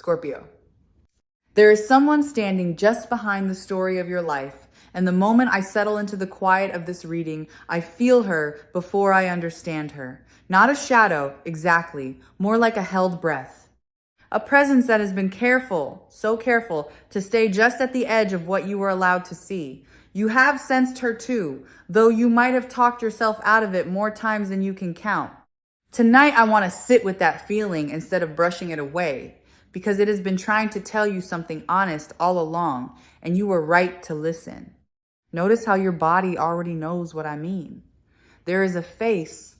Scorpio. There is someone standing just behind the story of your life, and the moment I settle into the quiet of this reading, I feel her before I understand her. Not a shadow, exactly, more like a held breath. A presence that has been careful, so careful, to stay just at the edge of what you were allowed to see. You have sensed her too, though you might have talked yourself out of it more times than you can count. Tonight, I want to sit with that feeling instead of brushing it away, because it has been trying to tell you something honest all along, and you were right to listen. Notice how your body already knows what I mean. There is a face,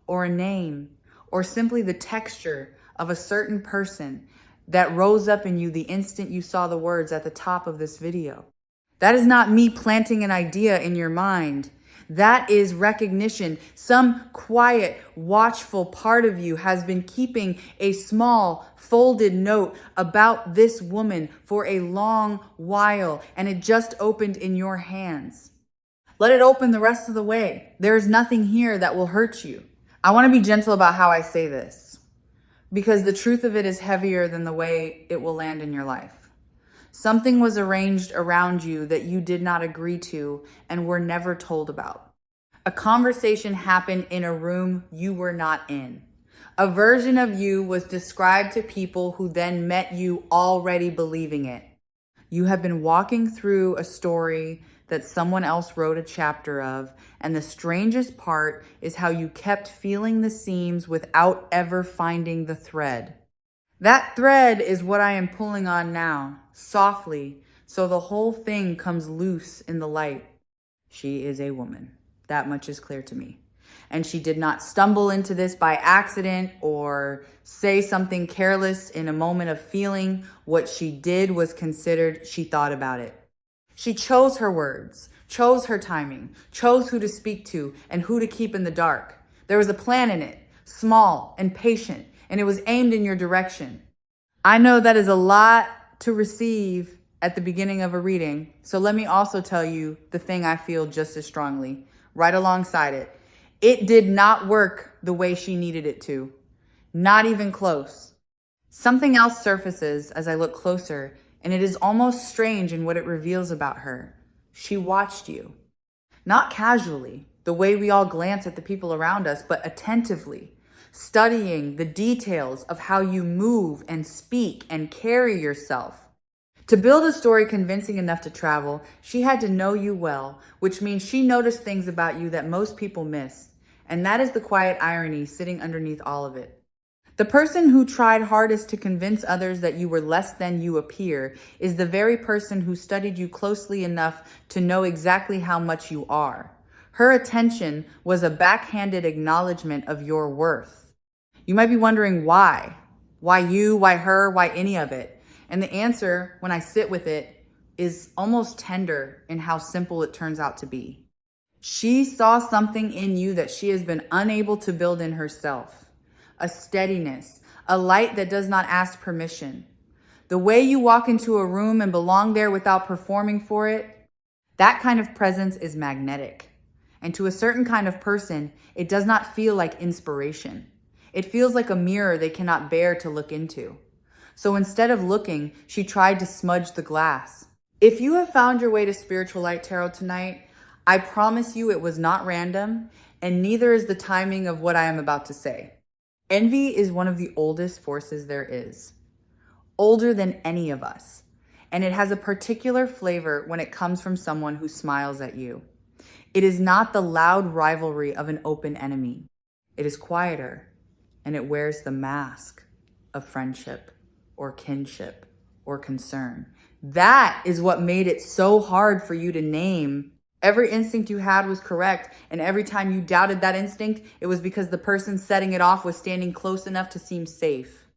or a name, or simply the texture of a certain person that rose up in you the instant you saw the words at the top of this video. That is not me planting an idea in your mind. That is recognition. Some quiet, watchful part of you has been keeping a small, folded note about this woman for a long while, and it just opened in your hands. Let it open the rest of the way. There is nothing here that will hurt you. I want to be gentle about how I say this, because the truth of it is heavier than the way it will land in your life. Something was arranged around you that you did not agree to and were never told about. A conversation happened in a room you were not in. A version of you was described to people who then met you already believing it. You have been walking through a story that someone else wrote a chapter of, and the strangest part is how you kept feeling the seams without ever finding the thread. That thread is what I am pulling on now, softly, so the whole thing comes loose in the light. She is a woman. That much is clear to me. And she did not stumble into this by accident or say something careless in a moment of feeling. What she did was considered. She thought about it. She chose her words, chose her timing, chose who to speak to and who to keep in the dark. There was a plan in it, small and patient, and it was aimed in your direction. I know that is a lot to receive at the beginning of a reading, so let me also tell you the thing I feel just as strongly, right alongside it. It did not work the way she needed it to, not even close. Something else surfaces as I look closer, and it is almost strange in what it reveals about her. She watched you, not casually, the way we all glance at the people around us, but attentively, studying the details of how you move and speak and carry yourself. To build a story convincing enough to travel, she had to know you well, which means she noticed things about you that most people miss. And that is the quiet irony sitting underneath all of it. The person who tried hardest to convince others that you were less than you appear is the very person who studied you closely enough to know exactly how much you are. Her attention was a backhanded acknowledgement of your worth. You might be wondering why. Why you, why her, why any of it? And the answer, when I sit with it, is almost tender in how simple it turns out to be. She saw something in you that she has been unable to build in herself. A steadiness, a light that does not ask permission. The way you walk into a room and belong there without performing for it, that kind of presence is magnetic. And to a certain kind of person, it does not feel like inspiration. It feels like a mirror they cannot bear to look into. So instead of looking, she tried to smudge the glass. If you have found your way to Spiritual Light Tarot tonight, I promise you it was not random, and neither is the timing of what I am about to say. Envy is one of the oldest forces there is, older than any of us, and it has a particular flavor when it comes from someone who smiles at you. It is not the loud rivalry of an open enemy. It is quieter, and it wears the mask of friendship or kinship or concern. That is what made it so hard for you to name. Every instinct you had was correct, and every time you doubted that instinct, it was because the person setting it off was standing close enough to seem safe.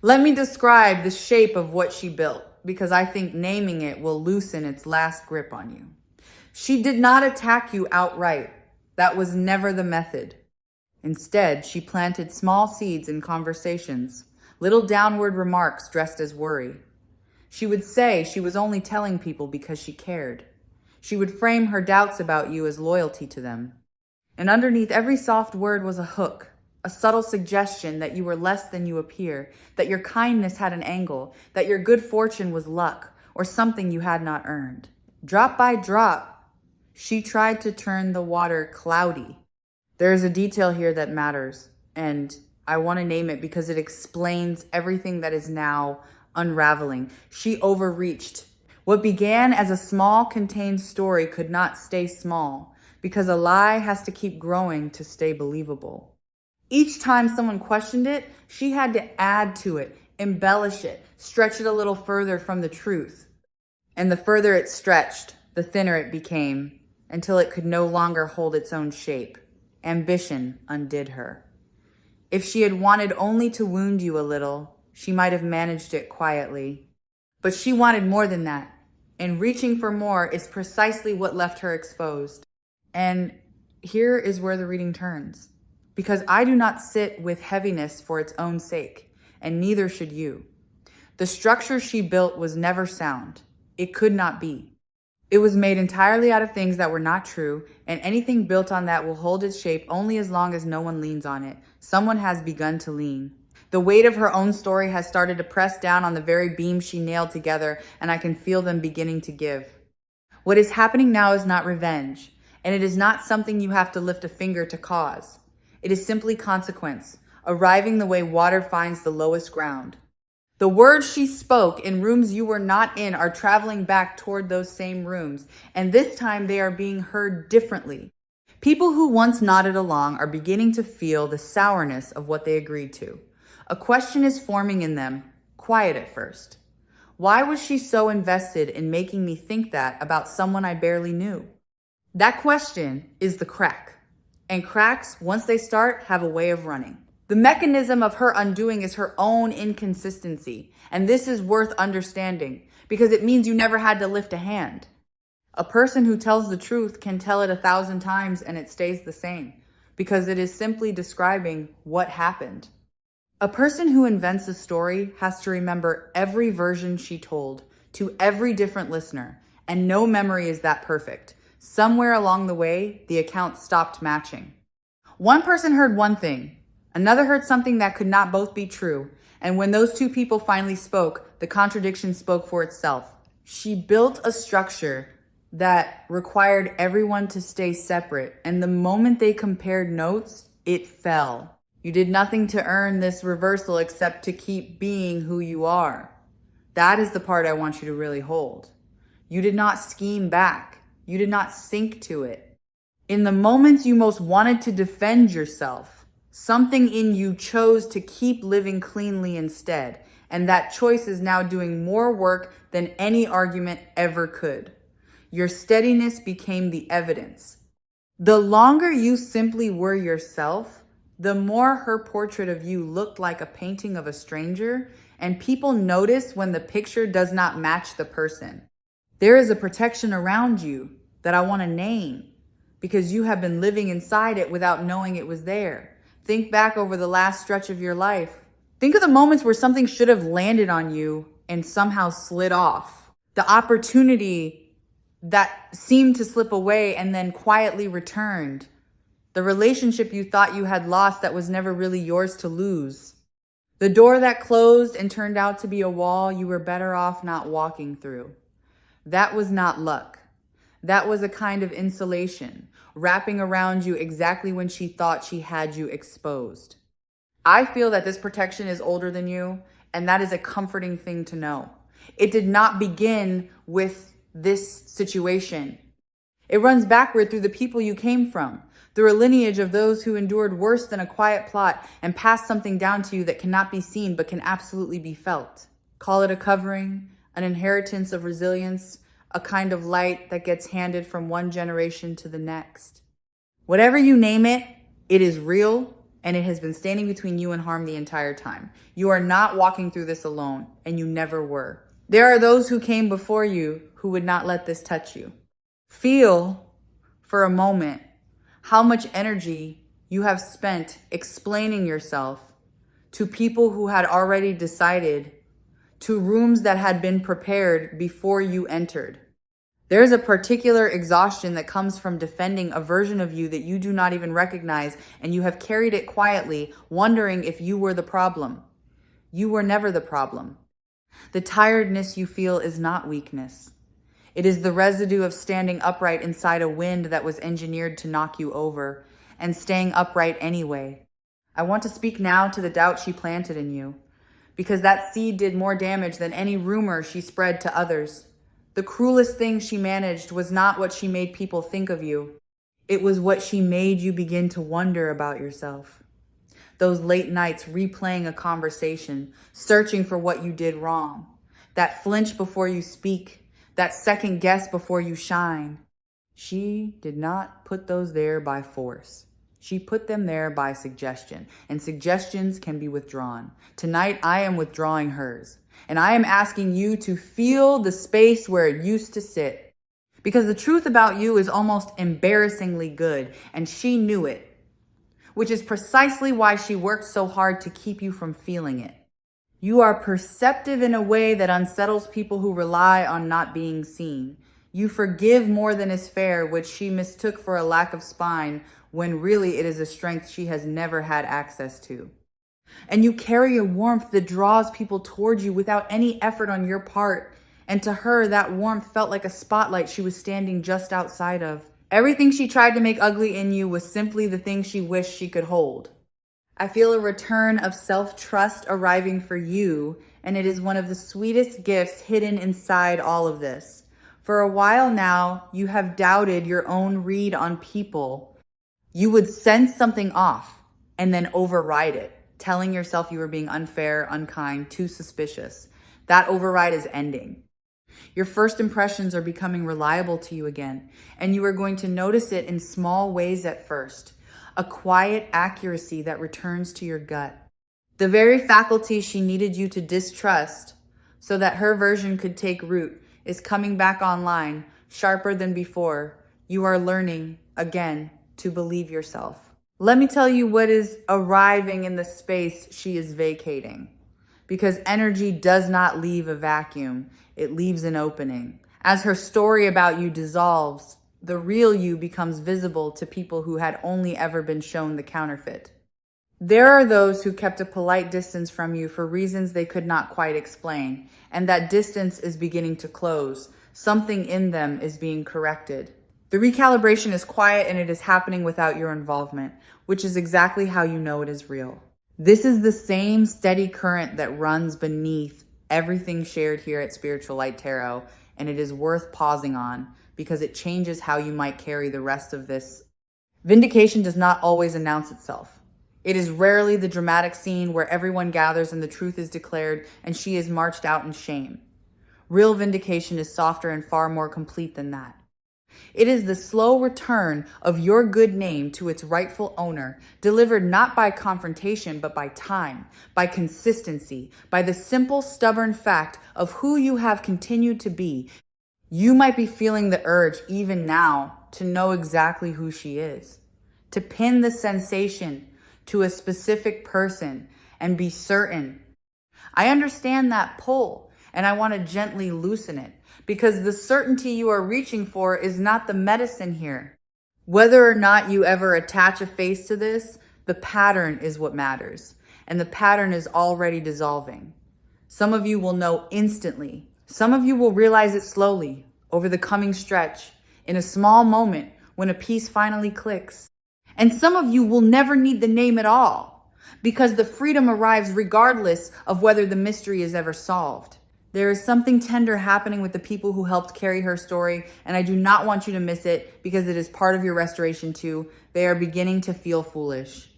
Let me describe the shape of what she built, because I think naming it will loosen its last grip on you. She did not attack you outright. That was never the method. Instead, she planted small seeds in conversations, little downward remarks dressed as worry. She would say she was only telling people because she cared. She would frame her doubts about you as loyalty to them. And underneath every soft word was a hook, a subtle suggestion that you were less than you appear, that your kindness had an angle, that your good fortune was luck, or something you had not earned. Drop by drop, she tried to turn the water cloudy. There is a detail here that matters, and I want to name it because it explains everything that is now unraveling. She overreached. What began as a small, contained story could not stay small, because a lie has to keep growing to stay believable. Each time someone questioned it, she had to add to it, embellish it, stretch it a little further from the truth. And the further it stretched, the thinner it became, until it could no longer hold its own shape. Ambition undid her. If she had wanted only to wound you a little, she might have managed it quietly. But she wanted more than that, and reaching for more is precisely what left her exposed. And here is where the reading turns. Because I do not sit with heaviness for its own sake, and neither should you. The structure she built was never sound. It could not be. It was made entirely out of things that were not true, and anything built on that will hold its shape only as long as no one leans on it. Someone has begun to lean. The weight of her own story has started to press down on the very beams she nailed together, and I can feel them beginning to give. What is happening now is not revenge, and it is not something you have to lift a finger to cause. It is simply consequence, arriving the way water finds the lowest ground. The words she spoke in rooms you were not in are traveling back toward those same rooms, and this time they are being heard differently. People who once nodded along are beginning to feel the sourness of what they agreed to. A question is forming in them, quiet at first. Why was she so invested in making me think that about someone I barely knew? That question is the crack. And cracks, once they start, have a way of running. The mechanism of her undoing is her own inconsistency. And this is worth understanding because it means you never had to lift a hand. A person who tells the truth can tell it 1,000 times and it stays the same because it is simply describing what happened. A person who invents a story has to remember every version she told to every different listener, and no memory is that perfect. Somewhere along the way, the accounts stopped matching. One person heard one thing, another heard something that could not both be true, and when those two people finally spoke, the contradiction spoke for itself. She built a structure that required everyone to stay separate, and the moment they compared notes, it fell. You did nothing to earn this reversal except to keep being who you are. That is the part I want you to really hold. You did not scheme back. You did not sink to it. In the moments you most wanted to defend yourself, something in you chose to keep living cleanly instead, and that choice is now doing more work than any argument ever could. Your steadiness became the evidence. The longer you simply were yourself, the more her portrait of you looked like a painting of a stranger, and people notice when the picture does not match the person. There is a protection around you that I want to name because you have been living inside it without knowing it was there. Think back over the last stretch of your life. Think of the moments where something should have landed on you and somehow slid off. The opportunity that seemed to slip away and then quietly returned. The relationship you thought you had lost that was never really yours to lose. The door that closed and turned out to be a wall you were better off not walking through. That was not luck. That was a kind of insulation, wrapping around you exactly when she thought she had you exposed. I feel that this protection is older than you, and that is a comforting thing to know. It did not begin with this situation. It runs backward through the people you came from, through a lineage of those who endured worse than a quiet plot and passed something down to you that cannot be seen but can absolutely be felt. Call it a covering, an inheritance of resilience, a kind of light that gets handed from one generation to the next. Whatever you name it, it is real, and it has been standing between you and harm the entire time. You are not walking through this alone, and you never were. There are those who came before you who would not let this touch you. Feel, for a moment, how much energy you have spent explaining yourself to people who had already decided, to rooms that had been prepared before you entered. There's a particular exhaustion that comes from defending a version of you that you do not even recognize, and you have carried it quietly, wondering if you were the problem. You were never the problem. The tiredness you feel is not weakness. It is the residue of standing upright inside a wind that was engineered to knock you over, and staying upright anyway. I want to speak now to the doubt she planted in you, because that seed did more damage than any rumor she spread to others. The cruelest thing she managed was not what she made people think of you. It was what she made you begin to wonder about yourself. Those late nights replaying a conversation, searching for what you did wrong. That flinch before you speak, that second guess before you shine. She did not put those there by force. She put them there by suggestion, and suggestions can be withdrawn. Tonight, I am withdrawing hers, and I am asking you to feel the space where it used to sit. Because the truth about you is almost embarrassingly good, and she knew it, which is precisely why she worked so hard to keep you from feeling it. You are perceptive in a way that unsettles people who rely on not being seen. You forgive more than is fair, which she mistook for a lack of spine, when really it is a strength she has never had access to. And you carry a warmth that draws people towards you without any effort on your part. And to her, that warmth felt like a spotlight she was standing just outside of. Everything she tried to make ugly in you was simply the thing she wished she could hold. I feel a return of self-trust arriving for you, and it is one of the sweetest gifts hidden inside all of this. For a while now, you have doubted your own read on people. You would sense something off and then override it, telling yourself you were being unfair, unkind, too suspicious. That override is ending. Your first impressions are becoming reliable to you again, and you are going to notice it in small ways at first. A quiet accuracy that returns to your gut. The very faculty she needed you to distrust so that her version could take root is coming back online, sharper than before. You are learning, again, to believe yourself. Let me tell you what is arriving in the space she is vacating. Because energy does not leave a vacuum, it leaves an opening. As her story about you dissolves, the real you becomes visible to people who had only ever been shown the counterfeit. There are those who kept a polite distance from you for reasons they could not quite explain, and that distance is beginning to close. Something in them is being corrected. The recalibration is quiet and it is happening without your involvement, which is exactly how you know it is real. This is the same steady current that runs beneath everything shared here at Spiritual Light Tarot, and it is worth pausing on because it changes how you might carry the rest of this. Vindication does not always announce itself. It is rarely the dramatic scene where everyone gathers and the truth is declared and she is marched out in shame. Real vindication is softer and far more complete than that. It is the slow return of your good name to its rightful owner, delivered not by confrontation, but by time, by consistency, by the simple, stubborn fact of who you have continued to be. You might be feeling the urge even now to know exactly who she is, to pin the sensation to a specific person and be certain. I understand that pull, and I want to gently loosen it. Because the certainty you are reaching for is not the medicine here. Whether or not you ever attach a face to this, the pattern is what matters. And the pattern is already dissolving. Some of you will know instantly. Some of you will realize it slowly, over the coming stretch, in a small moment when a piece finally clicks. And some of you will never need the name at all, because the freedom arrives regardless of whether the mystery is ever solved. There is something tender happening with the people who helped carry her story, and I do not want you to miss it because it is part of your restoration too. They are beginning to feel foolish.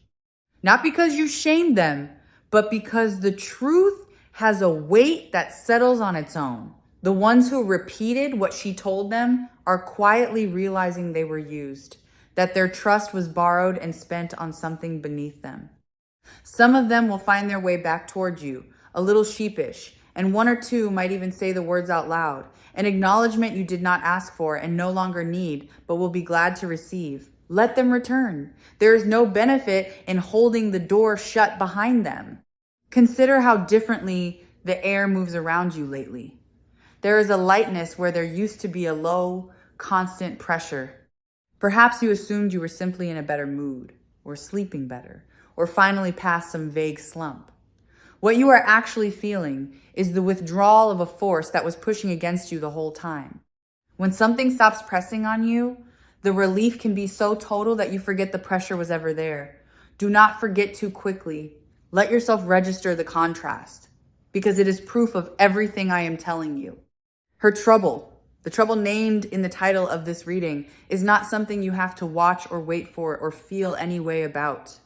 Not because you shamed them, but because the truth has a weight that settles on its own. The ones who repeated what she told them are quietly realizing they were used, that their trust was borrowed and spent on something beneath them. Some of them will find their way back towards you, a little sheepish, and one or two might even say the words out loud, an acknowledgement you did not ask for and no longer need, but will be glad to receive. Let them return. There is no benefit in holding the door shut behind them. Consider how differently the air moves around you lately. There is a lightness where there used to be a low, constant pressure. Perhaps you assumed you were simply in a better mood, or sleeping better, or finally past some vague slump. What you are actually feeling is the withdrawal of a force that was pushing against you the whole time. When something stops pressing on you, the relief can be so total that you forget the pressure was ever there. Do not forget too quickly. Let yourself register the contrast, because it is proof of everything I am telling you. Her trouble, the trouble named in the title of this reading, is not something you have to watch or wait for or feel any way about.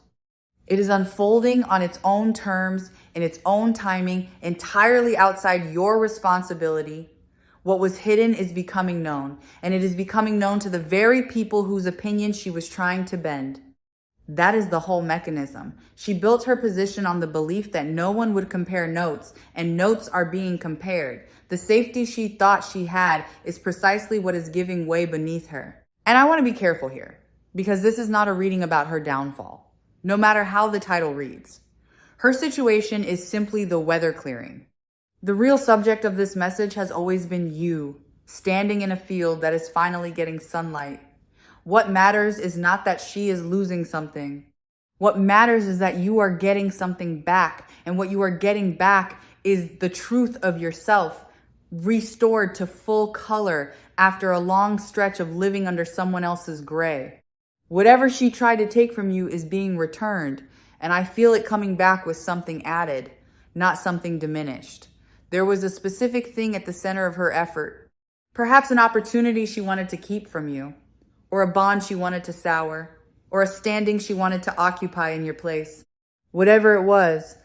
It is unfolding on its own terms, in its own timing, entirely outside your responsibility. What was hidden is becoming known, and it is becoming known to the very people whose opinion she was trying to bend. That is the whole mechanism. She built her position on the belief that no one would compare notes, and notes are being compared. The safety she thought she had is precisely what is giving way beneath her. And I want to be careful here, because this is not a reading about her downfall, no matter how the title reads. Her situation is simply the weather clearing. The real subject of this message has always been you, standing in a field that is finally getting sunlight. What matters is not that she is losing something. What matters is that you are getting something back, and what you are getting back is the truth of yourself, restored to full color after a long stretch of living under someone else's gray. Whatever she tried to take from you is being returned, and I feel it coming back with something added, not something diminished. There was a specific thing at the center of her effort, perhaps an opportunity she wanted to keep from you, or a bond she wanted to sour, or a standing she wanted to occupy in your place. Whatever it was,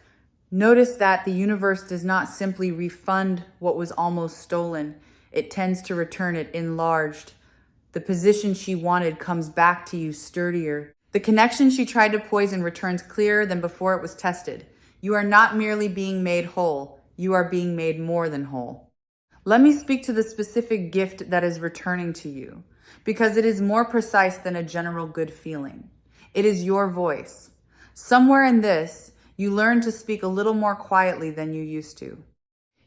notice that the universe does not simply refund what was almost stolen. It tends to return it enlarged. The position she wanted comes back to you sturdier. The connection she tried to poison returns clearer than before it was tested. You are not merely being made whole. You are being made more than whole. Let me speak to the specific gift that is returning to you, because it is more precise than a general good feeling. It is your voice. Somewhere in this, you learned to speak a little more quietly than you used to.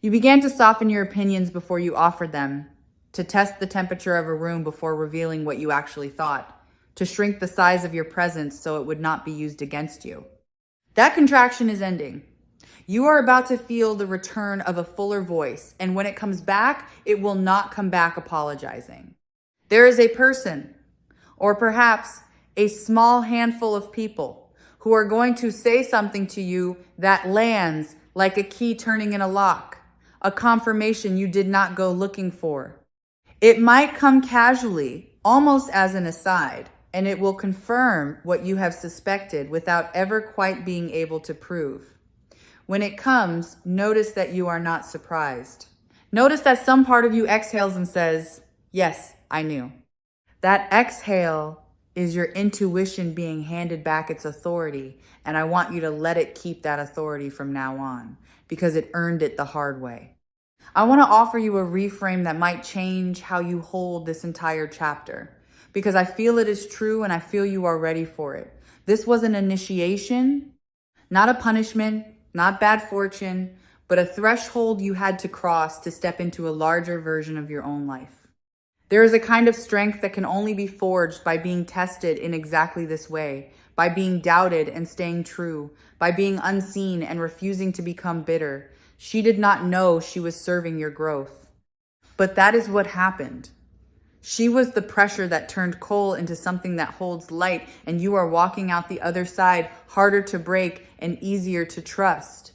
You began to soften your opinions before you offered them, to test the temperature of a room before revealing what you actually thought, to shrink the size of your presence so it would not be used against you. That contraction is ending. You are about to feel the return of a fuller voice, and when it comes back, it will not come back apologizing. There is a person, or perhaps a small handful of people, who are going to say something to you that lands like a key turning in a lock, a confirmation you did not go looking for. It might come casually, almost as an aside, and it will confirm what you have suspected without ever quite being able to prove. When it comes, notice that you are not surprised. Notice that some part of you exhales and says, "Yes, I knew." That exhale is your intuition being handed back its authority, and I want you to let it keep that authority from now on, because it earned it the hard way. I want to offer you a reframe that might change how you hold this entire chapter, because I feel it is true and I feel you are ready for it. This was an initiation, not a punishment, not bad fortune, but a threshold you had to cross to step into a larger version of your own life. There is a kind of strength that can only be forged by being tested in exactly this way, by being doubted and staying true, by being unseen and refusing to become bitter. She did not know she was serving your growth. But that is what happened. She was the pressure that turned coal into something that holds light, and you are walking out the other side, harder to break and easier to trust.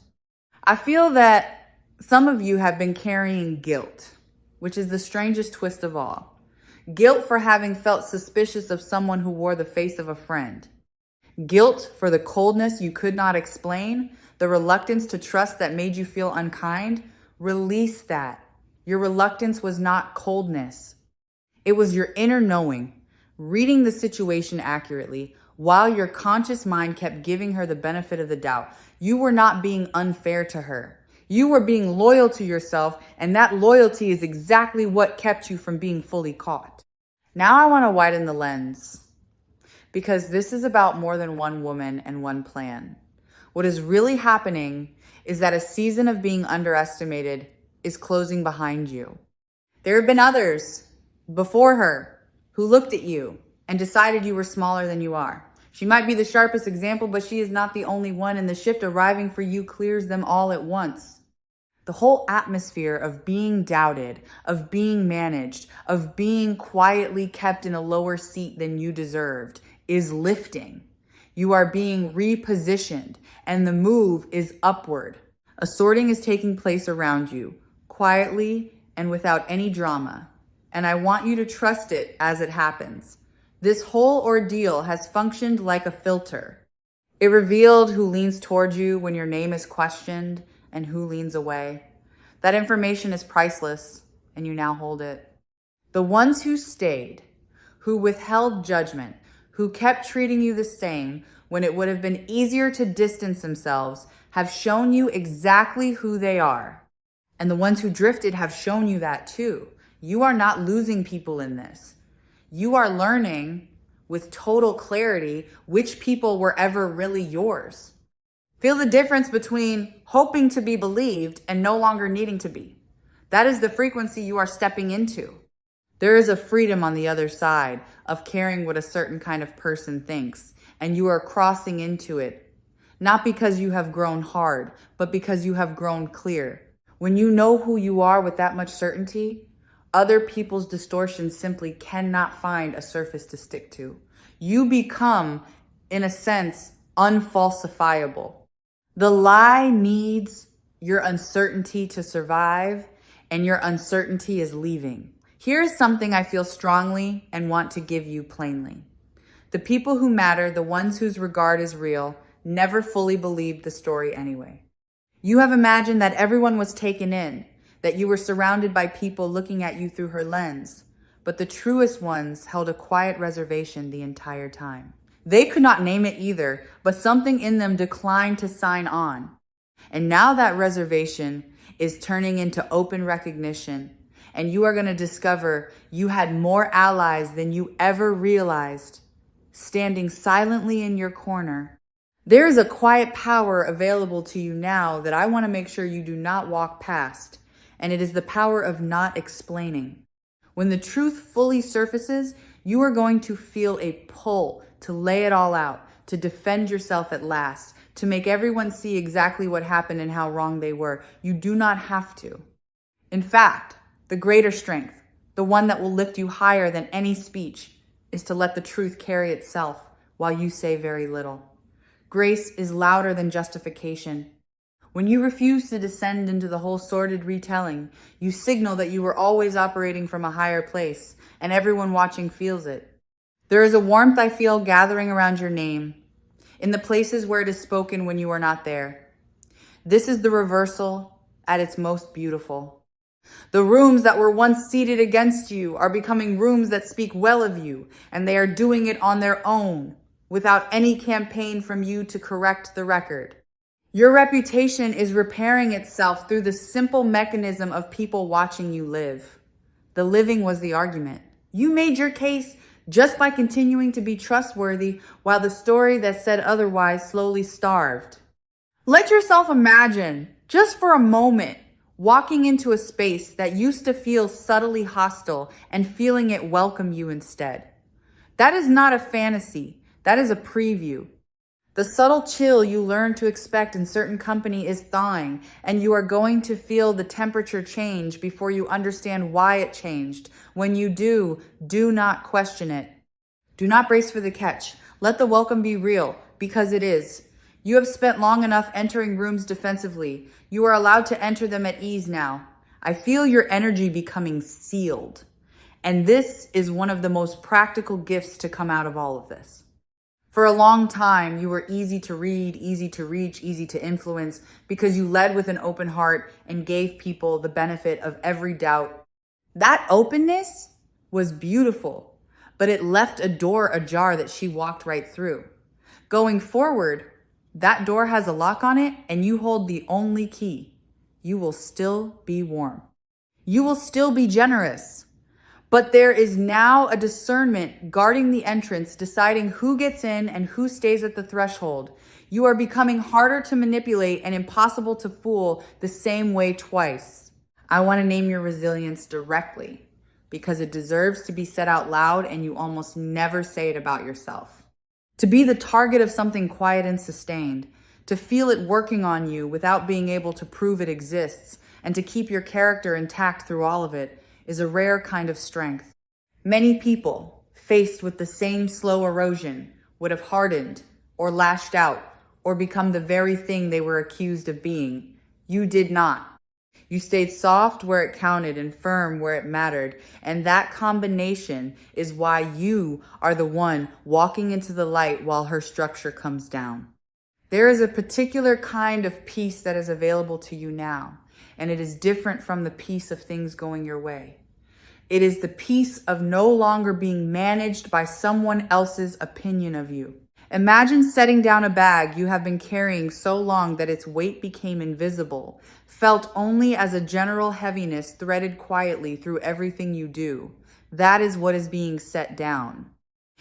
I feel that some of you have been carrying guilt, which is the strangest twist of all. Guilt for having felt suspicious of someone who wore the face of a friend. Guilt for the coldness you could not explain, the reluctance to trust that made you feel unkind. Release that. Your reluctance was not coldness. It was your inner knowing, reading the situation accurately, while your conscious mind kept giving her the benefit of the doubt. You were not being unfair to her. You were being loyal to yourself, and that loyalty is exactly what kept you from being fully caught. Now I want to widen the lens, because this is about more than one woman and one plan. What is really happening is that a season of being underestimated is closing behind you. There have been others before her who looked at you and decided you were smaller than you are. She might be the sharpest example, but she is not the only one, and the shift arriving for you clears them all at once. The whole atmosphere of being doubted, of being managed, of being quietly kept in a lower seat than you deserved is lifting. You are being repositioned, and the move is upward. A sorting is taking place around you, quietly and without any drama. And I want you to trust it as it happens. This whole ordeal has functioned like a filter. It revealed who leans towards you when your name is questioned and who leans away. That information is priceless, and you now hold it. The ones who stayed, who withheld judgment, who kept treating you the same when it would have been easier to distance themselves, have shown you exactly who they are. And the ones who drifted have shown you that too. You are not losing people in this. You are learning with total clarity which people were ever really yours. Feel the difference between hoping to be believed and no longer needing to be. That is the frequency you are stepping into. There is a freedom on the other side of caring what a certain kind of person thinks, and you are crossing into it, not because you have grown hard, but because you have grown clear. When you know who you are with that much certainty, other people's distortions simply cannot find a surface to stick to. You become, in a sense, unfalsifiable. The lie needs your uncertainty to survive, and your uncertainty is leaving. Here's something I feel strongly and want to give you plainly. The people who matter, the ones whose regard is real, never fully believed the story anyway. You have imagined that everyone was taken in, that you were surrounded by people looking at you through her lens, but the truest ones held a quiet reservation the entire time. They could not name it either, but something in them declined to sign on. And now that reservation is turning into open recognition, and you are going to discover you had more allies than you ever realized, standing silently in your corner. There is a quiet power available to you now that I want to make sure you do not walk past. And it is the power of not explaining. When the truth fully surfaces, you are going to feel a pull to lay it all out, to defend yourself at last, to make everyone see exactly what happened and how wrong they were. You do not have to. In fact, the greater strength, the one that will lift you higher than any speech, is to let the truth carry itself while you say very little. Grace is louder than justification. When you refuse to descend into the whole sordid retelling, you signal that you were always operating from a higher place, and everyone watching feels it. There is a warmth I feel gathering around your name, in the places where it is spoken when you are not there. This is the reversal at its most beautiful. The rooms that were once seated against you are becoming rooms that speak well of you, and they are doing it on their own, without any campaign from you to correct the record. Your reputation is repairing itself through the simple mechanism of people watching you live. The living was the argument. You made your case just by continuing to be trustworthy while the story that said otherwise slowly starved. Let yourself imagine, just for a moment, walking into a space that used to feel subtly hostile and feeling it welcome you instead. That is not a fantasy. That is a preview. The subtle chill you learn to expect in certain company is thawing, and you are going to feel the temperature change before you understand why it changed. When you do not question it. Do not brace for the catch. Let the welcome be real, because it is. You have spent long enough entering rooms defensively. You are allowed to enter them at ease now. I feel your energy becoming sealed. And this is one of the most practical gifts to come out of all of this. For a long time, you were easy to read, easy to reach, easy to influence, because you led with an open heart and gave people the benefit of every doubt. That openness was beautiful, but it left a door ajar that she walked right through. Going forward, that door has a lock on it, and you hold the only key. You will still be warm. You will still be generous. But there is now a discernment guarding the entrance, deciding who gets in and who stays at the threshold. You are becoming harder to manipulate and impossible to fool the same way twice. I want to name your resilience directly because it deserves to be said out loud and you almost never say it about yourself. To be the target of something quiet and sustained, to feel it working on you without being able to prove it exists, and to keep your character intact through all of it is a rare kind of strength. Many people, faced with the same slow erosion, would have hardened or lashed out or become the very thing they were accused of being. You did not. You stayed soft where it counted and firm where it mattered. And that combination is why you are the one walking into the light while her structure comes down. There is a particular kind of peace that is available to you now, and it is different from the peace of things going your way. It is the peace of no longer being managed by someone else's opinion of you. Imagine setting down a bag you have been carrying so long that its weight became invisible, felt only as a general heaviness threaded quietly through everything you do. That is what is being set down.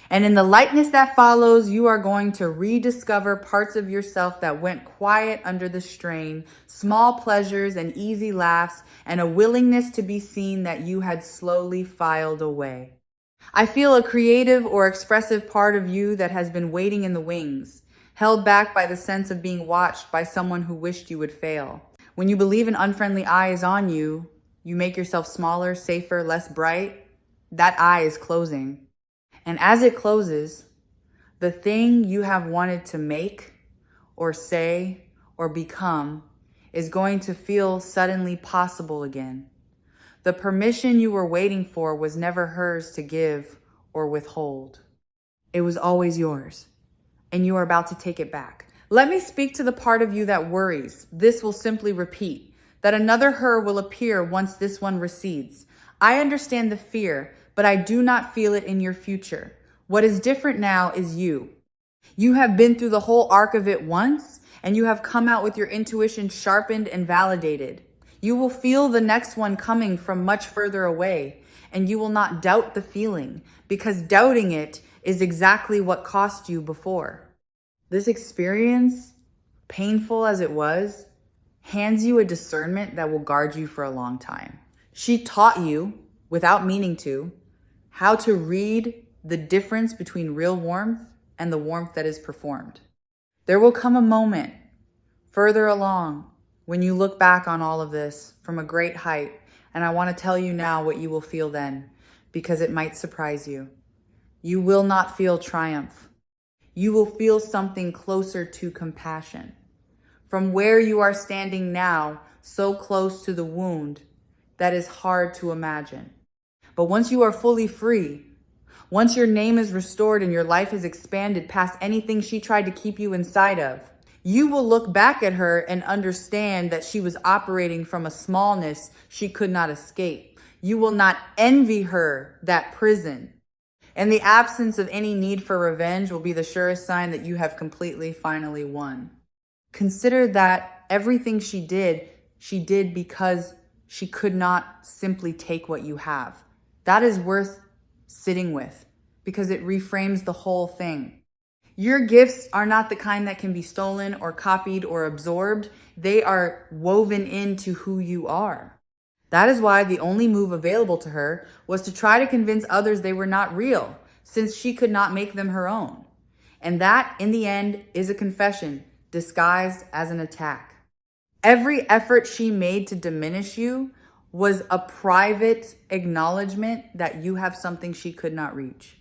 And in the lightness that follows, you are going to rediscover parts of yourself that went quiet under the strain, small pleasures and easy laughs, and a willingness to be seen that you had slowly filed away. I feel a creative or expressive part of you that has been waiting in the wings, held back by the sense of being watched by someone who wished you would fail. When you believe an unfriendly eye is on you, you make yourself smaller, safer, less bright. That eye is closing. And as it closes, the thing you have wanted to make or say or become is going to feel suddenly possible again. The permission you were waiting for was never hers to give or withhold. It was always yours, and you are about to take it back. Let me speak to the part of you that worries. This will simply repeat, that another her will appear once this one recedes. I understand the fear, but I do not feel it in your future. What is different now is you. You have been through the whole arc of it once, and you have come out with your intuition sharpened and validated. You will feel the next one coming from much further away, and you will not doubt the feeling, because doubting it is exactly what cost you before. This experience, painful as it was, hands you a discernment that will guard you for a long time. She taught you, without meaning to, how to read the difference between real warmth and the warmth that is performed. There will come a moment further along when you look back on all of this from a great height, and I want to tell you now what you will feel then, because it might surprise you. You will not feel triumph. You will feel something closer to compassion. From where you are standing now, so close to the wound, that is hard to imagine. But once you are fully free, once your name is restored and your life is expanded past anything she tried to keep you inside of, you will look back at her and understand that she was operating from a smallness she could not escape. You will not envy her that prison. And the absence of any need for revenge will be the surest sign that you have completely, finally won. Consider that everything she did because she could not simply take what you have. That is worth sitting with because it reframes the whole thing. Your gifts are not the kind that can be stolen or copied or absorbed. They are woven into who you are. That is why the only move available to her was to try to convince others they were not real, since she could not make them her own. And that, in the end, is a confession disguised as an attack. Every effort she made to diminish you was a private acknowledgement that you have something she could not reach.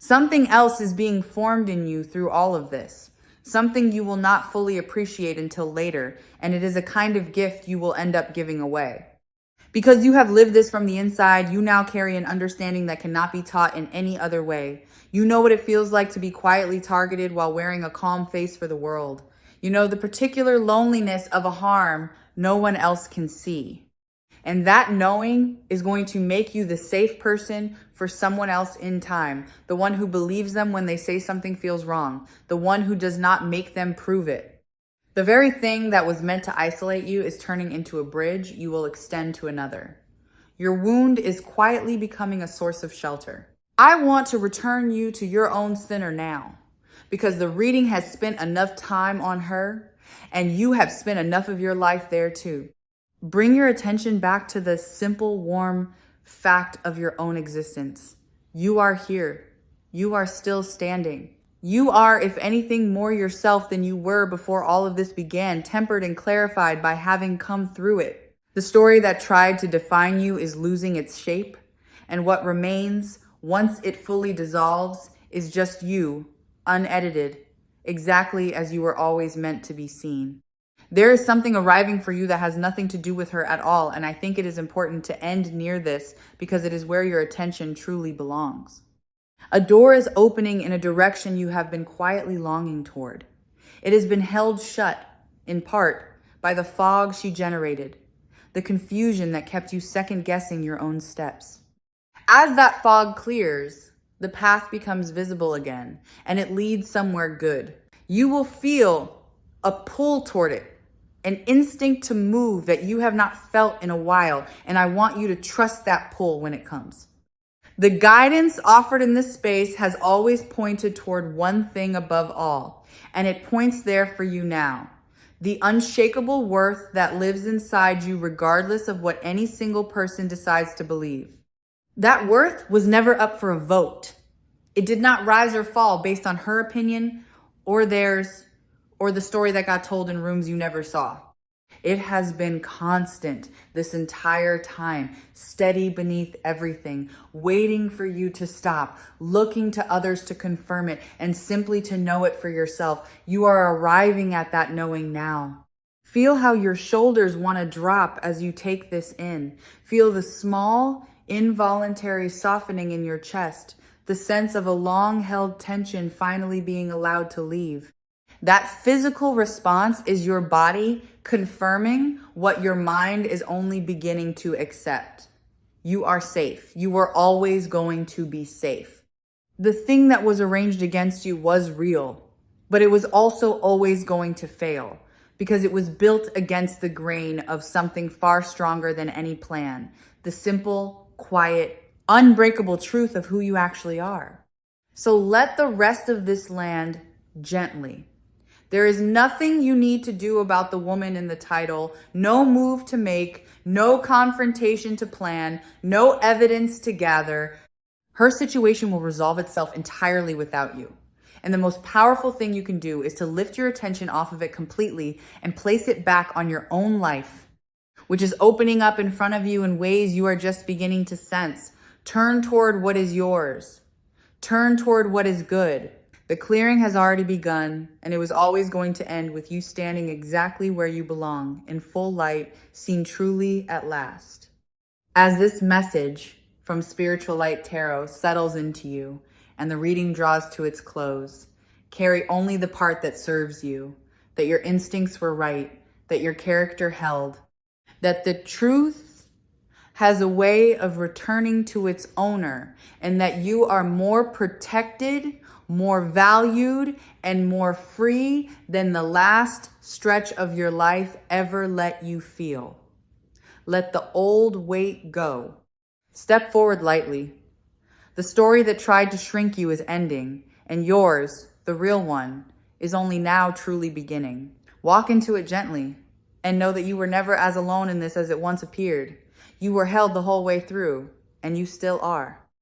Something else is being formed in you through all of this, something you will not fully appreciate until later, and it is a kind of gift you will end up giving away. Because you have lived this from the inside, you now carry an understanding that cannot be taught in any other way. You know what it feels like to be quietly targeted while wearing a calm face for the world. You know the particular loneliness of a harm no one else can see. And that knowing is going to make you the safe person for someone else in time. The one who believes them when they say something feels wrong. The one who does not make them prove it. The very thing that was meant to isolate you is turning into a bridge you will extend to another. Your wound is quietly becoming a source of shelter. I want to return you to your own center now, because the reading has spent enough time on her, and you have spent enough of your life there too. Bring your attention back to the simple, warm fact of your own existence. You are here. You are still standing. You are, if anything, more yourself than you were before all of this began, tempered and clarified by having come through it. The story that tried to define you is losing its shape, and what remains, once it fully dissolves, is just you, unedited, exactly as you were always meant to be seen. There is something arriving for you that has nothing to do with her at all, and I think it is important to end near this because it is where your attention truly belongs. A door is opening in a direction you have been quietly longing toward. It has been held shut, in part, by the fog she generated, the confusion that kept you second-guessing your own steps. As that fog clears, the path becomes visible again, and it leads somewhere good. You will feel a pull toward it, an instinct to move that you have not felt in a while, and I want you to trust that pull when it comes. The guidance offered in this space has always pointed toward one thing above all, and it points there for you now. The unshakable worth that lives inside you regardless of what any single person decides to believe. That worth was never up for a vote. It did not rise or fall based on her opinion or theirs, or the story that got told in rooms you never saw. It has been constant this entire time, steady beneath everything, waiting for you to stop, looking to others to confirm it, and simply to know it for yourself. You are arriving at that knowing now. Feel how your shoulders want to drop as you take this in. Feel the small, involuntary softening in your chest, the sense of a long-held tension finally being allowed to leave. That physical response is your body confirming what your mind is only beginning to accept. You are safe. You were always going to be safe. The thing that was arranged against you was real, but it was also always going to fail because it was built against the grain of something far stronger than any plan. The simple, quiet, unbreakable truth of who you actually are. So let the rest of this land gently. There is nothing you need to do about the woman in the title, no move to make, no confrontation to plan, no evidence to gather. Her situation will resolve itself entirely without you. And the most powerful thing you can do is to lift your attention off of it completely and place it back on your own life, which is opening up in front of you in ways you are just beginning to sense. Turn toward what is yours. Turn toward what is good. The clearing has already begun, and it was always going to end with you standing exactly where you belong, in full light, seen truly at last. As this message from Spiritual Light Tarot settles into you, and the reading draws to its close, carry only the part that serves you, that your instincts were right, that your character held, that the truth has a way of returning to its owner, and that you are more protected, more valued, and more free than the last stretch of your life ever let you feel. Let the old weight go. Step forward lightly. The story that tried to shrink you is ending, and yours, the real one, is only now truly beginning. Walk into it gently, and know that you were never as alone in this as it once appeared. You were held the whole way through, and you still are.